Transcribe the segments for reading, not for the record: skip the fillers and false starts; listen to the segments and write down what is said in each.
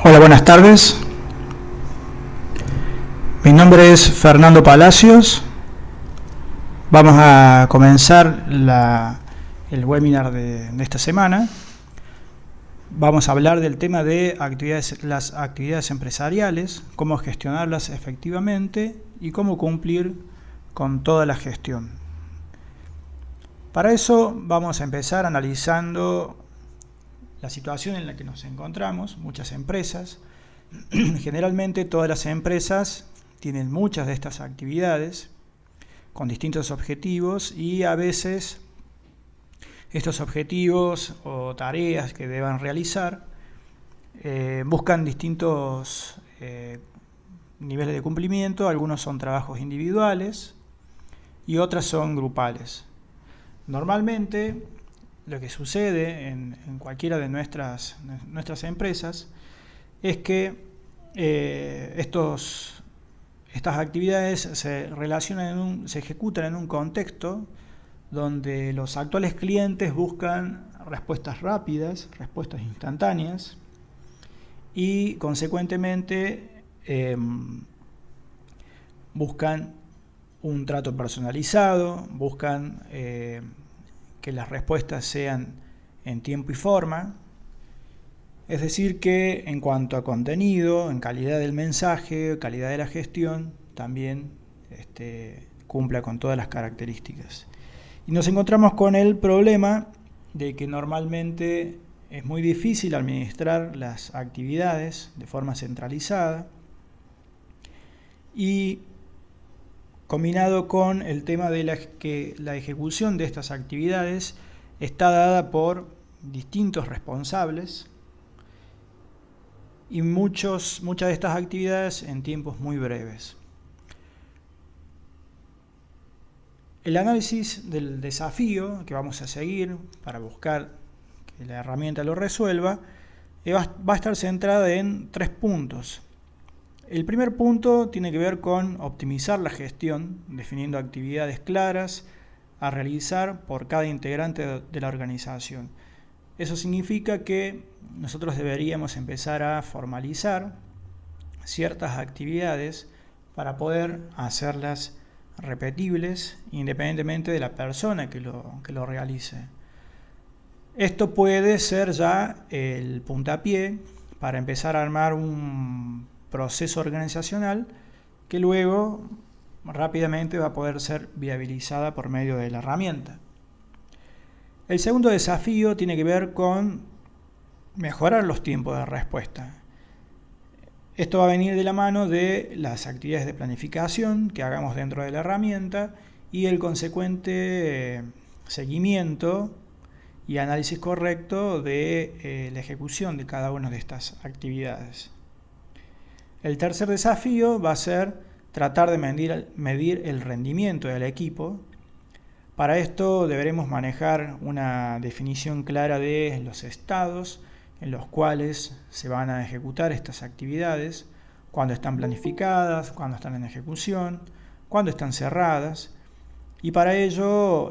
Hola, buenas tardes. Mi nombre es Fernando Palacios. Vamos a comenzar el webinar de esta semana. Vamos a hablar del tema de las actividades empresariales, cómo gestionarlas efectivamente y cómo cumplir con toda la gestión. Para eso vamos a empezar analizando la situación en la que nos encontramos. Muchas empresas, generalmente todas las empresas tienen muchas de estas actividades con distintos objetivos, y a veces estos objetivos o tareas que deban realizar buscan distintos niveles de cumplimiento. Algunos son trabajos individuales y otras son grupales. Normalmente lo que sucede en cualquiera de nuestras empresas es que estas actividades se ejecutan en un contexto donde los actuales clientes buscan respuestas rápidas, respuestas instantáneas, y consecuentemente buscan un trato personalizado, buscan que las respuestas sean en tiempo y forma. Es decir, que en cuanto a contenido, en calidad del mensaje, calidad de la gestión, también cumpla con todas las características. Y nos encontramos con el problema de que normalmente es muy difícil administrar las actividades de forma centralizada, y combinado con el tema de que la ejecución de estas actividades está dada por distintos responsables, y muchas de estas actividades en tiempos muy breves. El análisis del desafío que vamos a seguir para buscar que la herramienta lo resuelva va a estar centrada en 3 puntos. El primer punto tiene que ver con optimizar la gestión, definiendo actividades claras a realizar por cada integrante de la organización. Eso significa que nosotros deberíamos empezar a formalizar ciertas actividades para poder hacerlas repetibles independientemente de la persona que lo realice. Esto puede ser ya el puntapié para empezar a armar un proceso organizacional que luego rápidamente va a poder ser viabilizada por medio de la herramienta. El segundo desafío tiene que ver con mejorar los tiempos de respuesta. Esto va a venir de la mano de las actividades de planificación que hagamos dentro de la herramienta y el consecuente seguimiento y análisis correcto de la ejecución de cada una de estas actividades. El tercer desafío va a ser tratar de medir el rendimiento del equipo. Para esto deberemos manejar una definición clara de los estados en los cuales se van a ejecutar estas actividades, cuándo están planificadas, cuándo están en ejecución, cuándo están cerradas, y para ello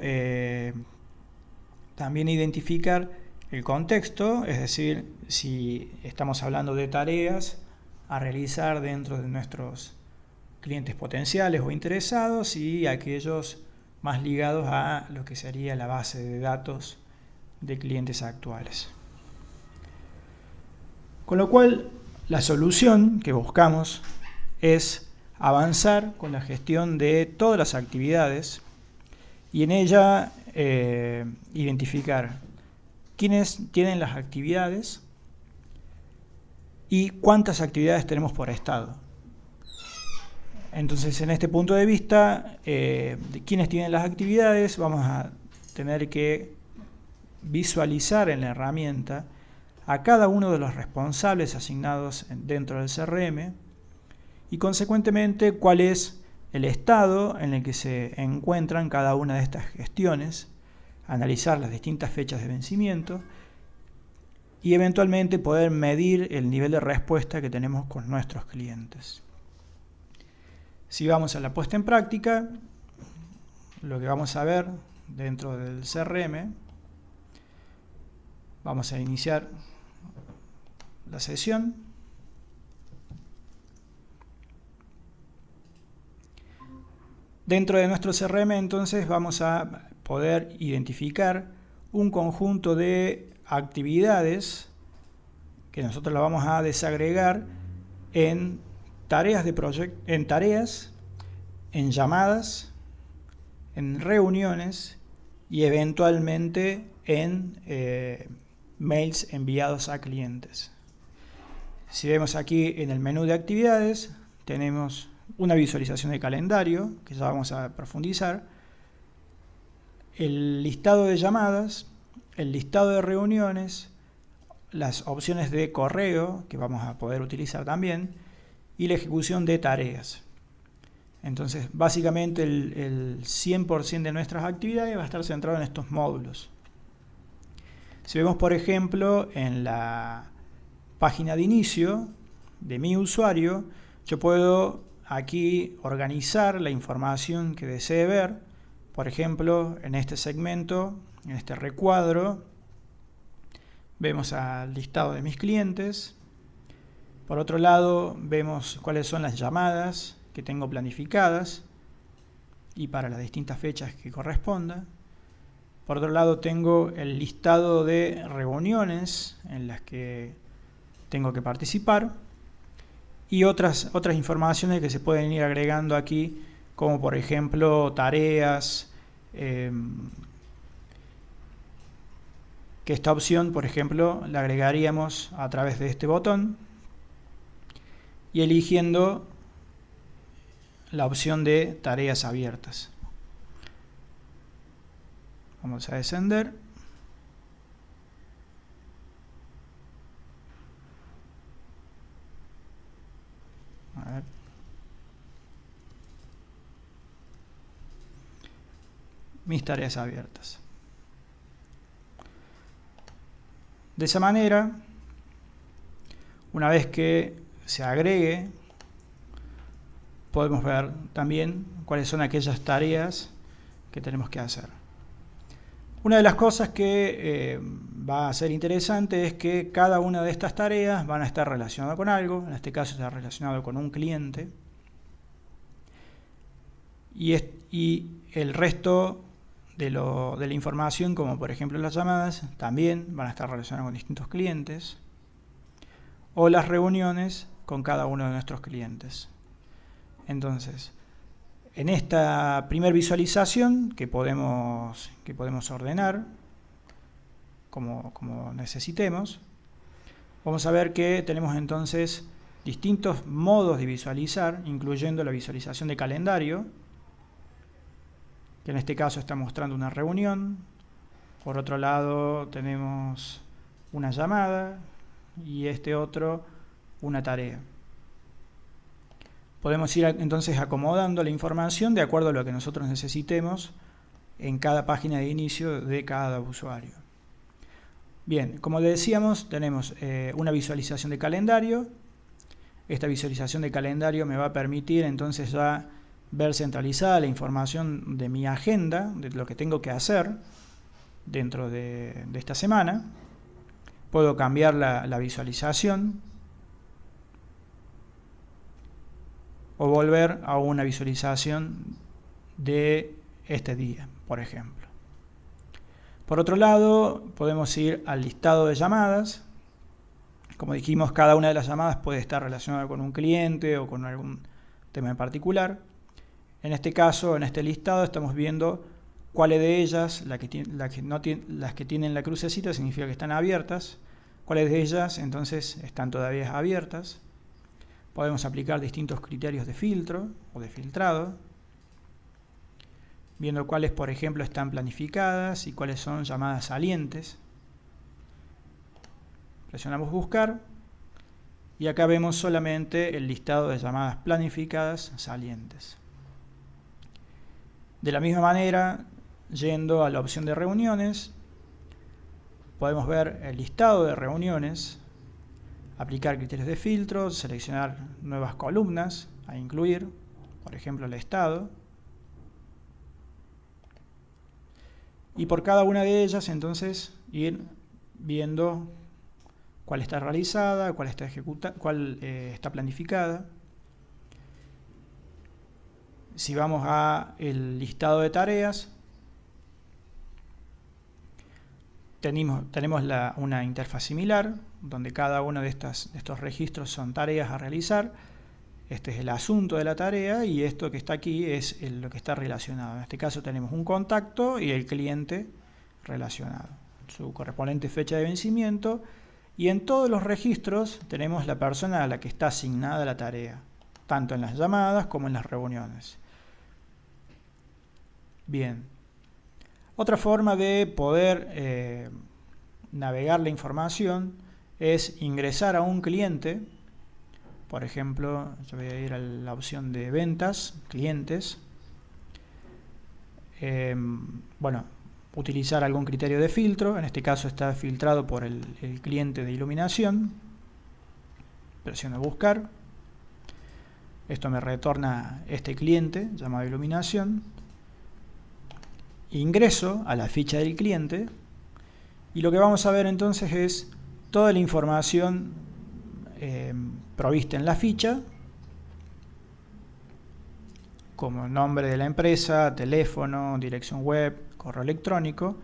también identificar el contexto, es decir, si estamos hablando de tareas a realizar dentro de nuestros clientes potenciales o interesados, y aquellos más ligados a lo que sería la base de datos de clientes actuales. Con lo cual, la solución que buscamos es avanzar con la gestión de todas las actividades y en ella identificar quiénes tienen las actividades y cuántas actividades tenemos por estado. Entonces, en este punto de vista, de quiénes tienen las actividades, vamos a tener que visualizar en la herramienta a cada uno de los responsables asignados dentro del CRM y consecuentemente cuál es el estado en el que se encuentran cada una de estas gestiones, analizar las distintas fechas de vencimiento y eventualmente poder medir el nivel de respuesta que tenemos con nuestros clientes. Si vamos a la puesta en práctica, lo que vamos a ver dentro del CRM, vamos a iniciar la sesión. Dentro de nuestro CRM entonces vamos a poder identificar un conjunto de actividades que nosotros la vamos a desagregar en tareas en llamadas, en reuniones y eventualmente en mails enviados a clientes. Si vemos aquí en el menú de actividades, tenemos una visualización de calendario, que ya vamos a profundizar, el listado de llamadas, el listado de reuniones, las opciones de correo, que vamos a poder utilizar también, y la ejecución de tareas. Entonces, básicamente el 100% de nuestras actividades va a estar centrado en estos módulos. Si vemos, por ejemplo, en la página de inicio de mi usuario, yo puedo aquí organizar la información que desee ver. Por ejemplo, en este segmento, en este recuadro, vemos al listado de mis clientes. Por otro lado, vemos cuáles son las llamadas que tengo planificadas y para las distintas fechas que corresponda. Por otro lado, tengo el listado de reuniones en las que tengo que participar y otras informaciones que se pueden ir agregando aquí, como por ejemplo tareas, que esta opción, por ejemplo, la agregaríamos a través de este botón y eligiendo la opción de tareas abiertas. Vamos a descender. A ver. Mis tareas abiertas. De esa manera, una vez que se agregue, podemos ver también cuáles son aquellas tareas que tenemos que hacer. Una de las cosas que va a ser interesante es que cada una de estas tareas van a estar relacionadas con algo. En este caso está relacionado con un cliente. Y el resto de la información, como por ejemplo las llamadas, también van a estar relacionadas con distintos clientes. O las reuniones con cada uno de nuestros clientes. Entonces, en esta primera visualización que podemos ordenar como necesitemos, vamos a ver que tenemos entonces distintos modos de visualizar, incluyendo la visualización de calendario, que en este caso está mostrando una reunión. Por otro lado tenemos una llamada y este otro una tarea. Podemos ir entonces acomodando la información de acuerdo a lo que nosotros necesitemos en cada página de inicio de cada usuario. Bien, como le decíamos, tenemos una visualización de calendario. Esta visualización de calendario me va a permitir entonces ya ver centralizada la información de mi agenda, de lo que tengo que hacer dentro de esta semana. Puedo cambiar la visualización o volver a una visualización de este día, por ejemplo. Por otro lado, podemos ir al listado de llamadas. Como dijimos, cada una de las llamadas puede estar relacionada con un cliente o con algún tema en particular. En este caso, en este listado, estamos viendo cuáles de ellas, las que tienen la crucecita, significa que están abiertas. Cuáles de ellas, entonces, están todavía abiertas. Podemos aplicar distintos criterios de filtro o de filtrado, viendo cuáles, por ejemplo, están planificadas y cuáles son llamadas salientes. Presionamos buscar y acá vemos solamente el listado de llamadas planificadas salientes. De la misma manera, yendo a la opción de reuniones, podemos ver el listado de reuniones, aplicar criterios de filtro, seleccionar nuevas columnas a incluir, por ejemplo el estado, y por cada una de ellas entonces ir viendo cuál está realizada, cuál está ejecutada, cuál está planificada. Si vamos a el listado de tareas, tenemos una interfaz similar, donde cada uno de estos registros son tareas a realizar. Este es el asunto de la tarea y esto que está aquí es lo que está relacionado. En este caso tenemos un contacto y el cliente relacionado, su correspondiente fecha de vencimiento, y en todos los registros tenemos la persona a la que está asignada la tarea, tanto en las llamadas como en las reuniones. Bien, otra forma de poder navegar la información es ingresar a un cliente. Por ejemplo, yo voy a ir a la opción de ventas, clientes. Bueno, utilizar algún criterio de filtro. En este caso está filtrado por el cliente de iluminación. Presiono buscar. Esto me retorna este cliente llamado iluminación. Ingreso a la ficha del cliente y lo que vamos a ver entonces es toda la información provista en la ficha, como nombre de la empresa, teléfono, dirección web, correo electrónico,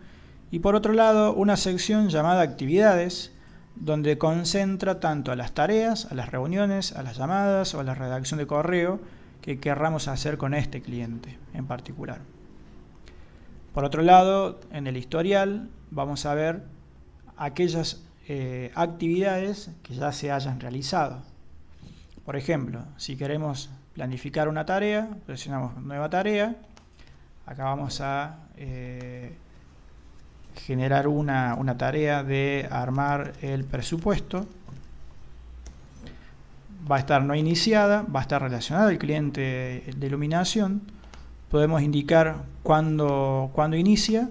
y por otro lado una sección llamada actividades, donde concentra tanto a las tareas, a las reuniones, a las llamadas o a la redacción de correo que querramos hacer con este cliente en particular. Por otro lado, en el historial vamos a ver aquellas actividades que ya se hayan realizado. Por ejemplo, si queremos planificar una tarea, presionamos nueva tarea. Acá vamos a generar una tarea de armar el presupuesto. Va a estar no iniciada, va a estar relacionada al cliente de iluminación. Podemos indicar cuándo inicia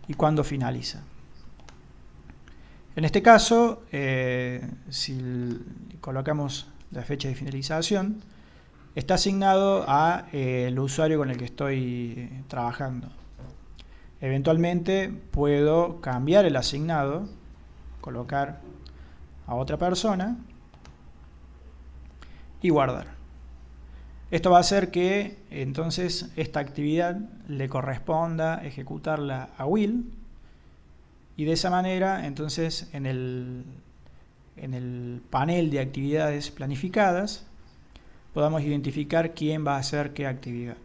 y cuándo finaliza. En este caso, si colocamos la fecha de finalización, está asignado a el usuario con el que estoy trabajando. Eventualmente puedo cambiar el asignado, colocar a otra persona y guardar. Esto va a hacer que entonces esta actividad le corresponda ejecutarla a Will, y de esa manera entonces en el panel de actividades planificadas podamos identificar quién va a hacer qué actividad.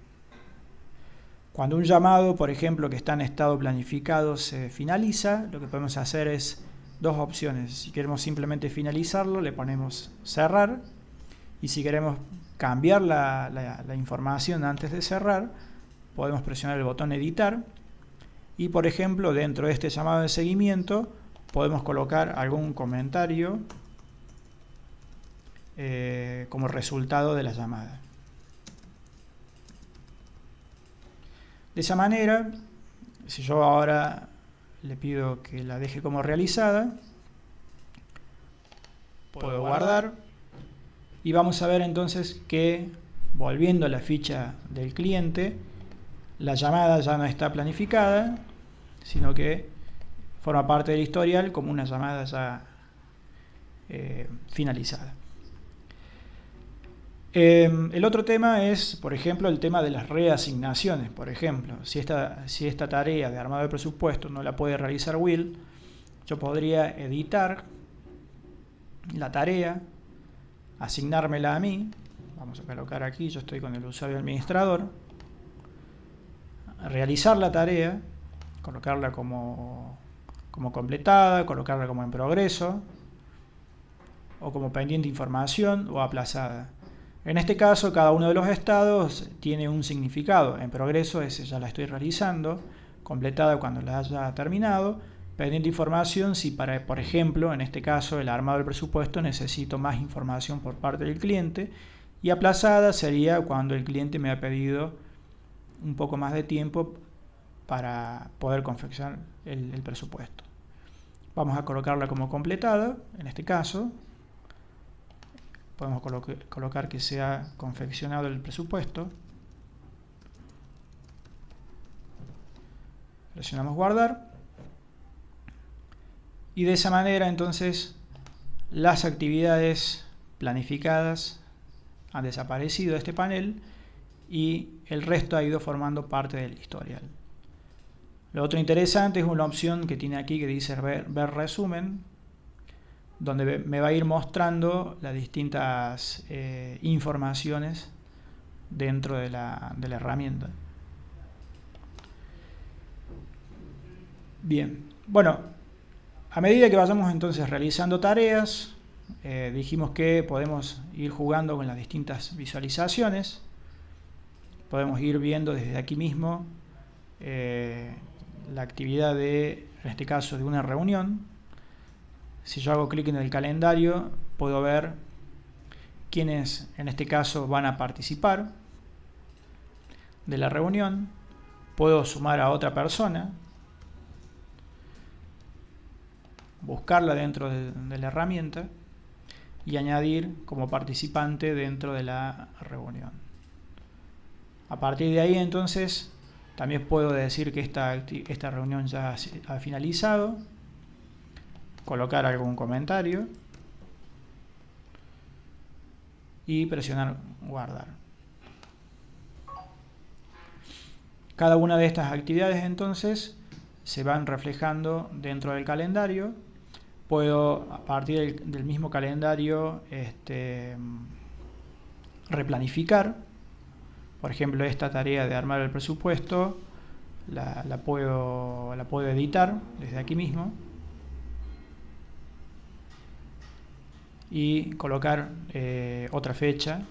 Cuando un llamado, por ejemplo, que está en estado planificado se finaliza, lo que podemos hacer es dos opciones. Si queremos simplemente finalizarlo, le ponemos cerrar, y si queremos cambiar la información antes de cerrar, podemos presionar el botón editar, y por ejemplo dentro de este llamado de seguimiento podemos colocar algún comentario como resultado de la llamada. De esa manera, si yo ahora le pido que la deje como realizada, puedo guardar. Y vamos a ver entonces que, volviendo a la ficha del cliente, la llamada ya no está planificada, sino que forma parte del historial como una llamada ya finalizada. El otro tema es, por ejemplo, el tema de las reasignaciones. Por ejemplo, si esta tarea de armado de presupuesto no la puede realizar Will, yo podría editar la tarea, asignármela a mí. Vamos a colocar aquí, yo estoy con el usuario administrador, realizar la tarea, colocarla como completada, colocarla como en progreso, o como pendiente información, o aplazada. En este caso, cada uno de los estados tiene un significado. En progreso, ese ya la estoy realizando, completada cuando la haya terminado, pendiente información si por ejemplo, en este caso, el armado del presupuesto necesito más información por parte del cliente, y aplazada sería cuando el cliente me ha pedido un poco más de tiempo para poder confeccionar el presupuesto. Vamos a colocarla como completada, en este caso. Podemos colocar que sea confeccionado el presupuesto. Presionamos guardar. Y de esa manera entonces las actividades planificadas han desaparecido de este panel y el resto ha ido formando parte del historial. Lo otro interesante es una opción que tiene aquí que dice ver resumen, donde me va a ir mostrando las distintas informaciones dentro de la herramienta. Bien, bueno, a medida que vayamos entonces realizando tareas, dijimos que podemos ir jugando con las distintas visualizaciones. Podemos ir viendo desde aquí mismo la actividad en este caso, de una reunión. Si yo hago clic en el calendario, puedo ver quiénes en este caso van a participar de la reunión. Puedo sumar a otra persona, buscarla dentro de la herramienta y añadir como participante dentro de la reunión. A partir de ahí entonces también puedo decir que esta reunión ya ha finalizado, colocar algún comentario y presionar guardar. Cada una de estas actividades entonces se van reflejando dentro del calendario. Puedo a partir del mismo calendario replanificar. Por ejemplo, esta tarea de armar el presupuesto la puedo editar desde aquí mismo y colocar otra fecha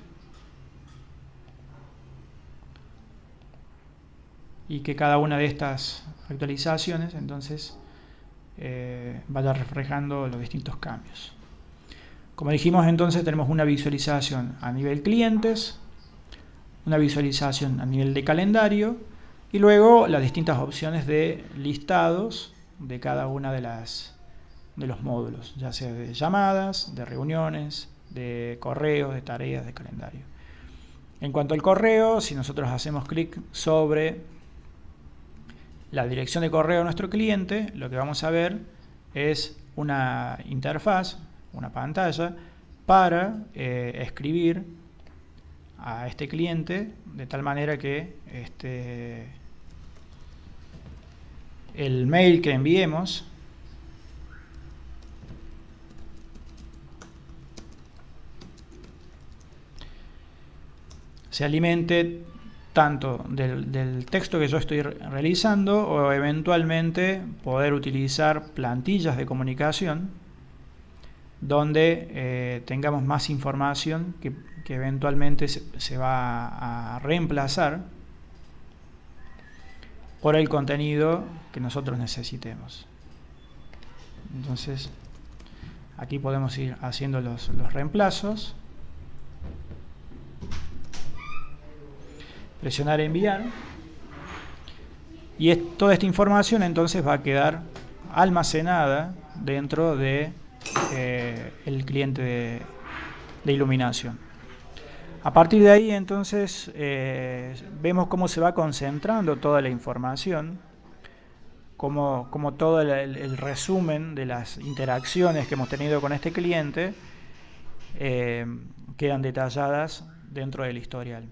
y que cada una de estas actualizaciones entonces vaya reflejando los distintos cambios. Como dijimos, entonces tenemos una visualización a nivel clientes, una visualización a nivel de calendario y luego las distintas opciones de listados de cada una de los módulos, ya sea de llamadas, de reuniones, de correos, de tareas, de calendario. En cuanto al correo, si nosotros hacemos clic sobre la dirección de correo de nuestro cliente, lo que vamos a ver es una interfaz, una pantalla para escribir a este cliente de tal manera que el mail que enviemos se alimente tanto del texto que yo estoy realizando o eventualmente poder utilizar plantillas de comunicación donde tengamos más información que eventualmente se va a reemplazar por el contenido que nosotros necesitemos. Entonces aquí podemos ir haciendo los reemplazos, presionar enviar y toda esta información entonces va a quedar almacenada dentro de el cliente de iluminación. A partir de ahí entonces vemos cómo se va concentrando toda la información, como todo el resumen de las interacciones que hemos tenido con este cliente quedan detalladas dentro del historial.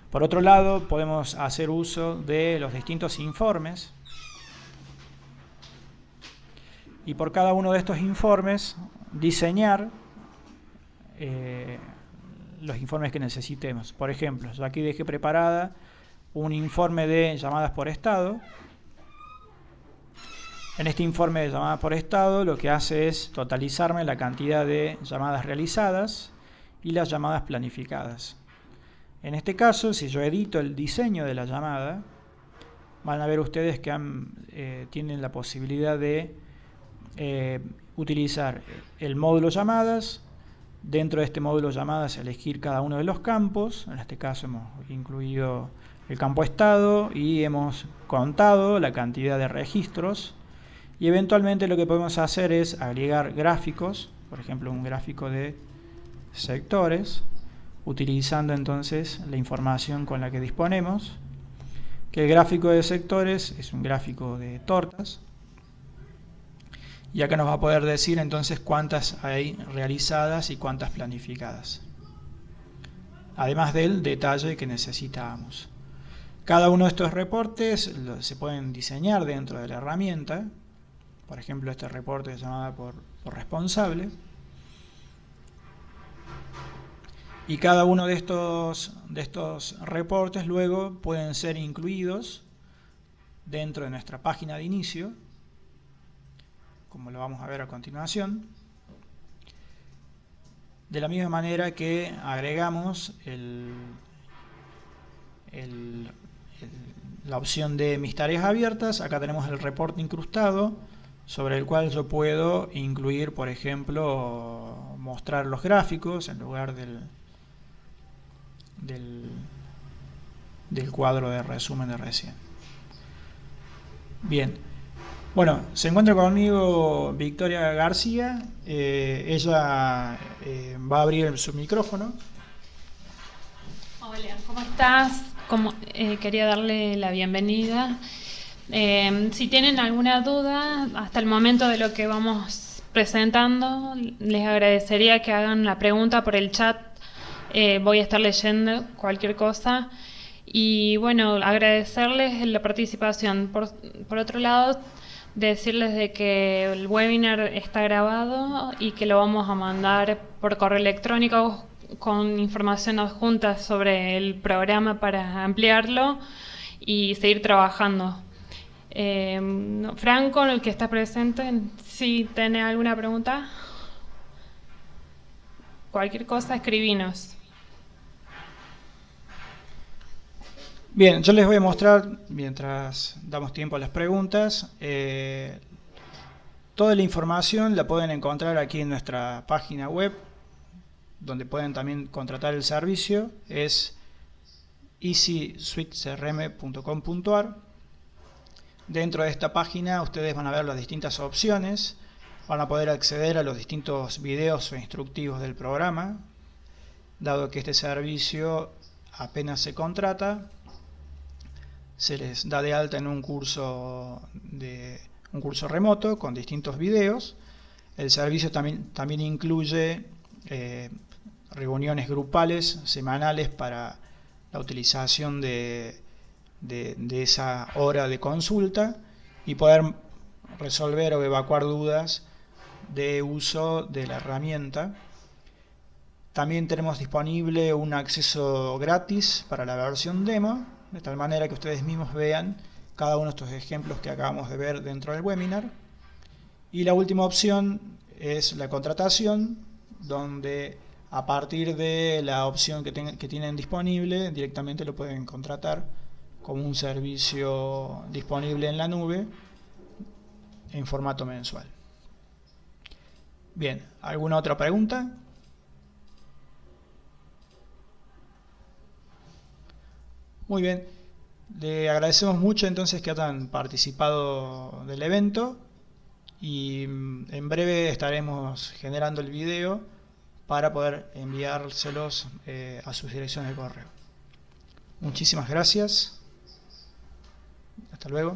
Por otro lado, podemos hacer uso de los distintos informes y por cada uno de estos informes diseñar los informes que necesitemos. Por ejemplo, yo aquí dejé preparada un informe de llamadas por estado. En este informe de llamadas por estado lo que hace es totalizarme la cantidad de llamadas realizadas y las llamadas planificadas. En este caso, si yo edito el diseño de la llamada, van a ver ustedes que tienen la posibilidad de utilizar el módulo llamadas. Dentro de este módulo llamadas elegir cada uno de los campos. En este caso hemos incluido el campo estado y hemos contado la cantidad de registros. Y eventualmente lo que podemos hacer es agregar gráficos, por ejemplo un gráfico de sectores, utilizando entonces la información con la que disponemos, que el gráfico de sectores es un gráfico de tortas. Y acá nos va a poder decir entonces cuántas hay realizadas y cuántas planificadas. además del detalle que necesitábamos. Cada uno de estos reportes se pueden diseñar dentro de la herramienta. Por ejemplo, este reporte es llamado por responsable. Y cada uno de estos reportes luego pueden ser incluidos dentro de nuestra página de inicio, como lo vamos a ver a continuación. De la misma manera que agregamos la opción de mis tareas abiertas, acá tenemos el reporte incrustado, sobre el cual yo puedo incluir, por ejemplo, mostrar los gráficos en lugar del cuadro de resumen de recién. Bien, bueno, se encuentra conmigo Victoria García. Ella va a abrir su micrófono. Hola, ¿cómo estás? Quería darle la bienvenida. Si tienen alguna duda hasta el momento de lo que vamos presentando, les agradecería que hagan la pregunta por el chat. Voy a estar leyendo cualquier cosa. Y bueno, agradecerles la participación. Por otro lado, decirles de que el webinar está grabado y que lo vamos a mandar por correo electrónico con información adjunta sobre el programa para ampliarlo y seguir trabajando. Franco, el que está presente, si tiene alguna pregunta, cualquier cosa, escribinos. Bien, yo les voy a mostrar, mientras damos tiempo a las preguntas, toda la información la pueden encontrar aquí en nuestra página web, donde pueden también contratar el servicio, es easysuitecrm.com.ar. Dentro de esta página ustedes van a ver las distintas opciones, van a poder acceder a los distintos videos o instructivos del programa, dado que este servicio apenas se contrata, se les da de alta en un curso remoto con distintos videos. El servicio también incluye reuniones grupales semanales para la utilización de esa hora de consulta y poder resolver o evacuar dudas de uso de la herramienta. También tenemos disponible un acceso gratis para la versión demo, de tal manera que ustedes mismos vean cada uno de estos ejemplos que acabamos de ver dentro del webinar. Y la última opción es la contratación, donde a partir de la opción que tienen disponible, directamente lo pueden contratar como un servicio disponible en la nube en formato mensual. Bien, ¿alguna otra pregunta? Muy bien, le agradecemos mucho entonces que hayan participado del evento y en breve estaremos generando el video para poder enviárselos a sus direcciones de correo. Muchísimas gracias. Hasta luego.